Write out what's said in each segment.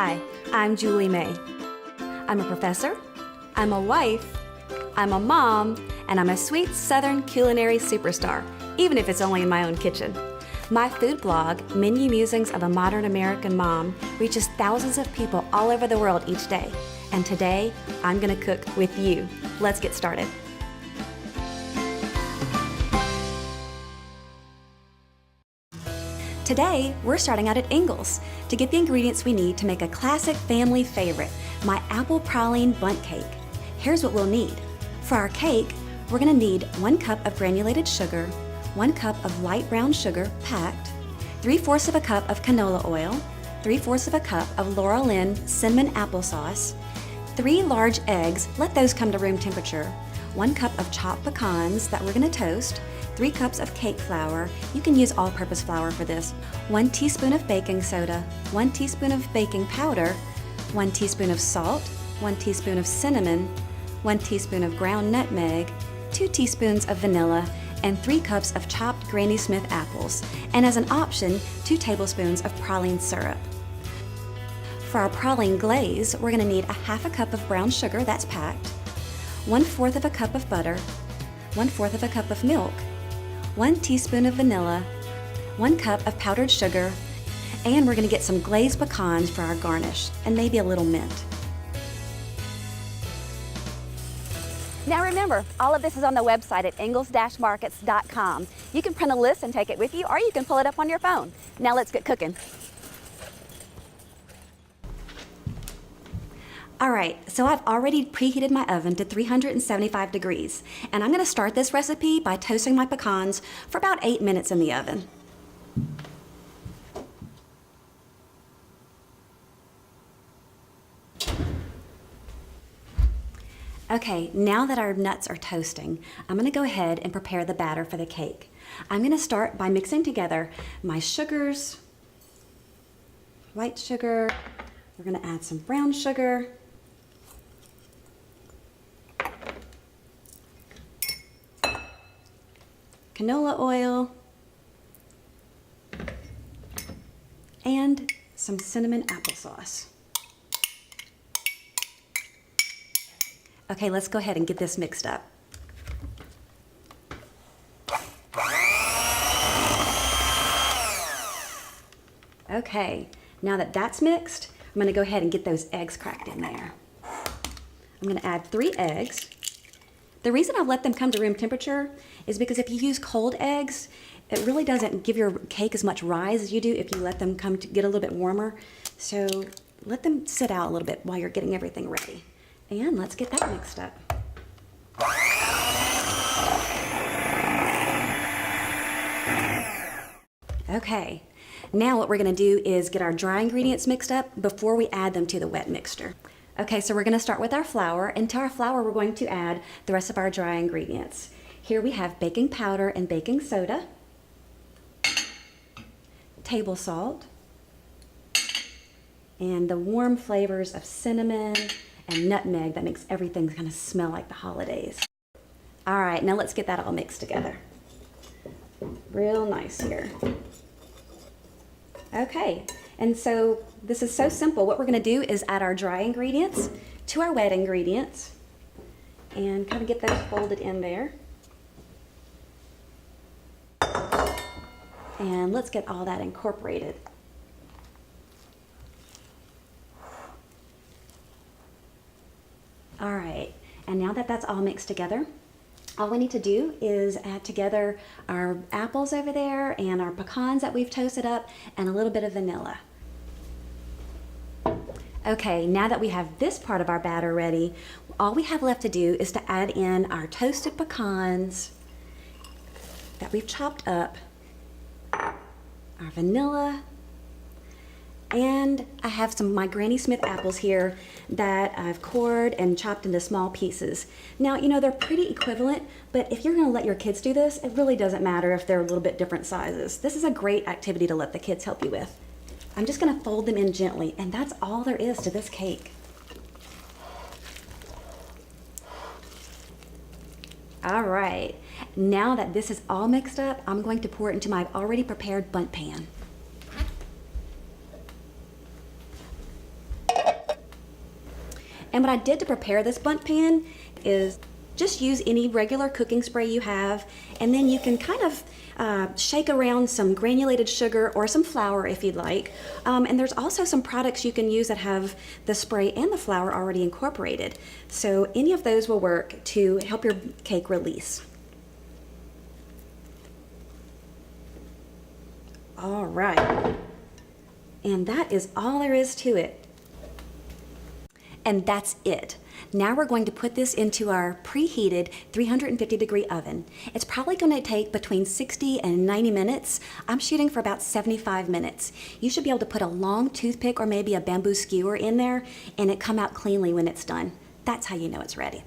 Hi, I'm Julie May. I'm a professor, I'm a wife, I'm a mom, and I'm a sweet Southern culinary superstar, even if it's only in my own kitchen. My food blog, Menu Musings of a Modern American Mom, reaches thousands of people all over the world each day. And today, I'm gonna cook with you. Let's get started. Today, we're starting out at Ingles to get the ingredients we need to make a classic family favorite, my apple praline bundt cake. Here's what we'll need. For our cake, we're gonna need 1 cup of granulated sugar, 1 cup of light brown sugar packed, 3/4 of a cup of canola oil, 3/4 of a cup of Laura Lynn cinnamon applesauce, 3 large eggs, let those come to room temperature, 1 cup of chopped pecans that we're gonna toast, 3 cups of cake flour, you can use all-purpose flour for this, 1 teaspoon of baking soda, 1 teaspoon of baking powder, 1 teaspoon of salt, 1 teaspoon of cinnamon, 1 teaspoon of ground nutmeg, 2 teaspoons of vanilla, and 3 cups of chopped Granny Smith apples, and as an option, 2 tablespoons of praline syrup. For our praline glaze, we're gonna need 1/2 cup of brown sugar that's packed, 1/4 of a cup of butter, 1/4 of a cup of milk, 1 teaspoon of vanilla, 1 cup of powdered sugar, and we're gonna get some glazed pecans for our garnish, and maybe a little mint. Now remember, all of this is on the website at ingles-markets.com. You can print a list and take it with you, or you can pull it up on your phone. Now let's get cooking. All right, so I've already preheated my oven to 375 degrees, and I'm gonna start this recipe by toasting my pecans for about 8 minutes in the oven. Okay, now that our nuts are toasting, I'm gonna go ahead and prepare the batter for the cake. I'm gonna start by mixing together my sugars, white sugar, we're gonna add some brown sugar, canola oil, and some cinnamon applesauce. Okay, let's go ahead and get this mixed up. Okay, now that that's mixed, I'm gonna go ahead and get those eggs cracked in there. I'm gonna add 3 eggs. The reason I've let them come to room temperature is because if you use cold eggs, it really doesn't give your cake as much rise as you do if you let them come to get a little bit warmer. So let them sit out a little bit while you're getting everything ready. And let's get that mixed up. Okay, now what we're gonna do is get our dry ingredients mixed up before we add them to the wet mixture. Okay, so we're gonna start with our flour, and to our flour we're going to add the rest of our dry ingredients. Here we have baking powder and baking soda, table salt, and the warm flavors of cinnamon and nutmeg that makes everything kind of smell like the holidays. All right, now let's get that all mixed together. Real nice here. Okay, and so this is so simple. What we're gonna do is add our dry ingredients to our wet ingredients and kind of get those folded in there. And let's get all that incorporated. All right, and now that that's all mixed together, all we need to do is add together our apples over there and our pecans that we've toasted up and a little bit of vanilla. Okay, now that we have this part of our batter ready, all we have left to do is to add in our toasted pecans that we've chopped up, our vanilla, and I have some of my Granny Smith apples here that I've cored and chopped into small pieces. Now, you know, they're pretty equivalent, but if you're gonna let your kids do this, it really doesn't matter if they're a little bit different sizes. This is a great activity to let the kids help you with. I'm just gonna fold them in gently, and that's all there is to this cake. All right, now that this is all mixed up, I'm going to pour it into my already prepared bundt pan. And what I did to prepare this bundt pan is just use any regular cooking spray you have, and then you can kind of shake around some granulated sugar or some flour if you'd like. And there's also some products you can use that have the spray and the flour already incorporated. So any of those will work to help your cake release. All right, and that is all there is to it. And that's it. Now we're going to put this into our preheated 350-degree oven. It's probably going to take between 60 and 90 minutes. I'm shooting for about 75 minutes. You should be able to put a long toothpick or maybe a bamboo skewer in there and it come out cleanly when it's done. That's how you know it's ready.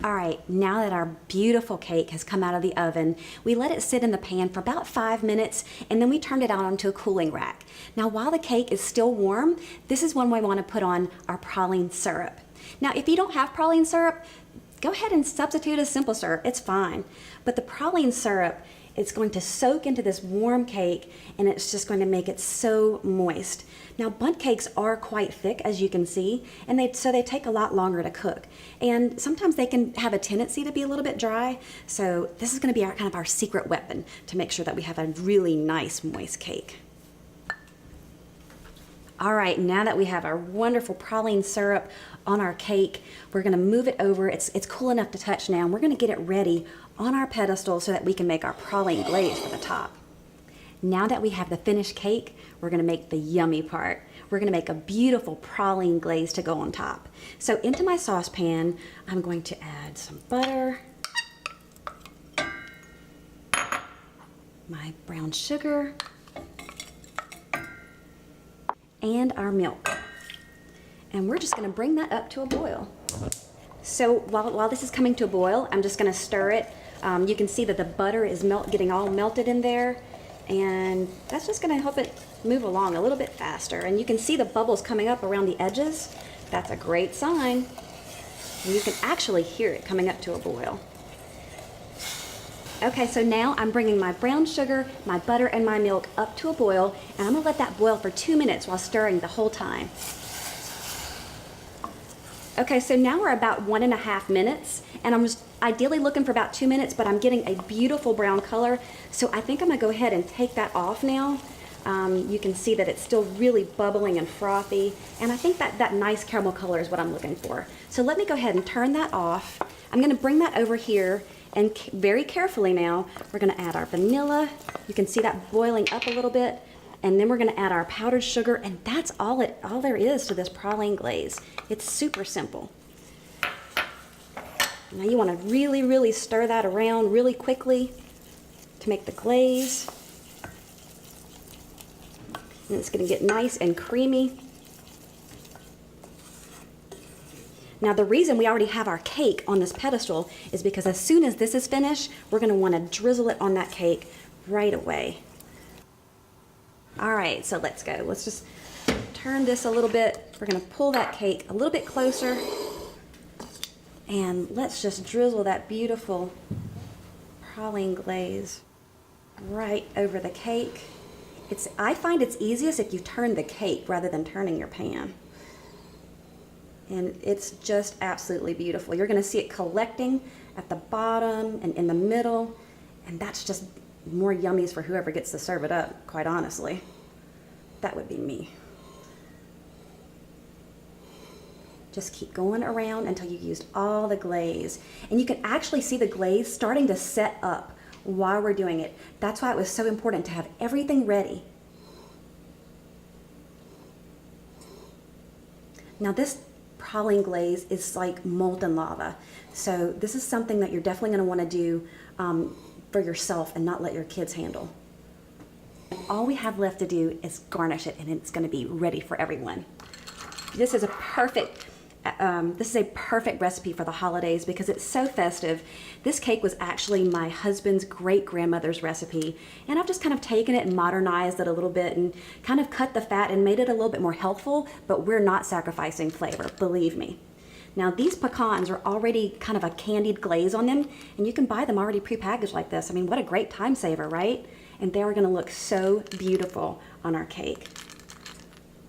All right, now that our beautiful cake has come out of the oven, we let it sit in the pan for about 5 minutes and then we turned it out onto a cooling rack. Now while the cake is still warm, this is when we want to put on our praline syrup. Now if you don't have praline syrup, go ahead and substitute a simple syrup, it's fine. But the praline syrup, it's going to soak into this warm cake and it's just going to make it so moist. Now bundt cakes are quite thick, as you can see, and so they take a lot longer to cook. And sometimes they can have a tendency to be a little bit dry, so this is going to be kind of our secret weapon to make sure that we have a really nice moist cake. All right, now that we have our wonderful praline syrup on our cake, we're going to move it over. It's cool enough to touch now, and we're going to get it ready on our pedestal so that we can make our praline glaze for the top. Now that we have the finished cake, we're going to make the yummy part. We're going to make a beautiful praline glaze to go on top. So into my saucepan, I'm going to add some butter, my brown sugar, and our milk. And we're just going to bring that up to a boil. So while this is coming to a boil, I'm just going to stir it. You can see that the butter is getting all melted in there, and that's just going to help it move along a little bit faster. And you can see the bubbles coming up around the edges. That's a great sign. And you can actually hear it coming up to a boil. Okay, so now I'm bringing my brown sugar, my butter, and my milk up to a boil, and I'm going to let that boil for 2 minutes while stirring the whole time. Okay, so now we're about 1.5 minutes, and I'm just ideally looking for about 2 minutes, but I'm getting a beautiful brown color, so I think I'm going to go ahead and take that off now. You can see that it's still really bubbling and frothy, and I think that nice caramel color is what I'm looking for. So let me go ahead and turn that off. I'm going to bring that over here, and very carefully now, we're going to add our vanilla. You can see that boiling up a little bit. And then we're going to add our powdered sugar, and that's all there is to this praline glaze. It's super simple. Now you want to really, really stir that around really quickly to make the glaze. And it's going to get nice and creamy. Now the reason we already have our cake on this pedestal is because as soon as this is finished, we're going to want to drizzle it on that cake right away. All right, so let's go. Let's just turn this a little bit. We're going to pull that cake a little bit closer, and let's just drizzle that beautiful praline glaze right over the cake. I find it's easiest if you turn the cake rather than turning your pan. And it's just absolutely beautiful. You're going to see it collecting at the bottom and in the middle, and that's just more yummies for whoever gets to serve it up, quite honestly. That would be me. Just keep going around until you've used all the glaze. And you can actually see the glaze starting to set up while we're doing it. That's why it was so important to have everything ready. Now this praline glaze is like molten lava. So this is something that you're definitely going to want to do for yourself and not let your kids handle. All we have left to do is garnish it, and it's going to be ready for everyone. This is a perfect recipe for the holidays because it's so festive. This cake was actually my husband's great-grandmother's recipe, and I've just kind of taken it and modernized it a little bit and kind of cut the fat and made it a little bit more healthful, but we're not sacrificing flavor, believe me. Now these pecans are already kind of a candied glaze on them, and you can buy them already prepackaged like this. I mean, what a great time saver, right? and they're gonna look so beautiful on our cake.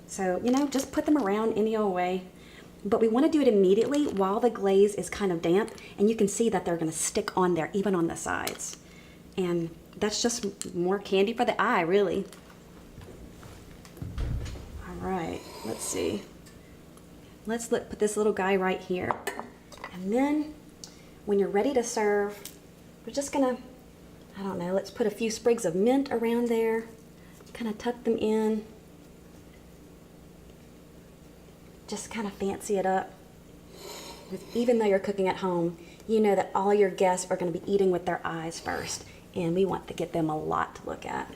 So, you know, just put them around any old way. But we want to do it immediately while the glaze is kind of damp, and you can see that they're going to stick on there, even on the sides. And that's just more candy for the eye, really. All right, let's see. Let's put this little guy right here. And then when you're ready to serve, we're just going to, I don't know, let's put a few sprigs of mint around there, kind of tuck them in. Just kind of fancy it up. Even though you're cooking at home, you know that all your guests are going to be eating with their eyes first, and we want to get them a lot to look at.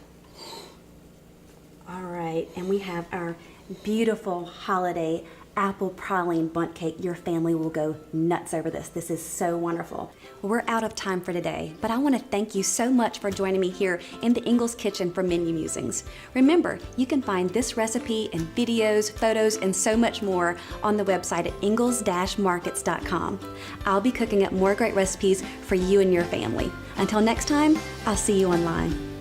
All right, and we have our beautiful holiday apple praline bundt cake. Your family will go nuts over this. This is so wonderful. Well, we're out of time for today, but I want to thank you so much for joining me here in the Ingles kitchen for Menu Musings. Remember, you can find this recipe and videos, photos, and so much more on the website at ingles-markets.com. I'll be cooking up more great recipes for you and your family. Until next time, I'll see you online.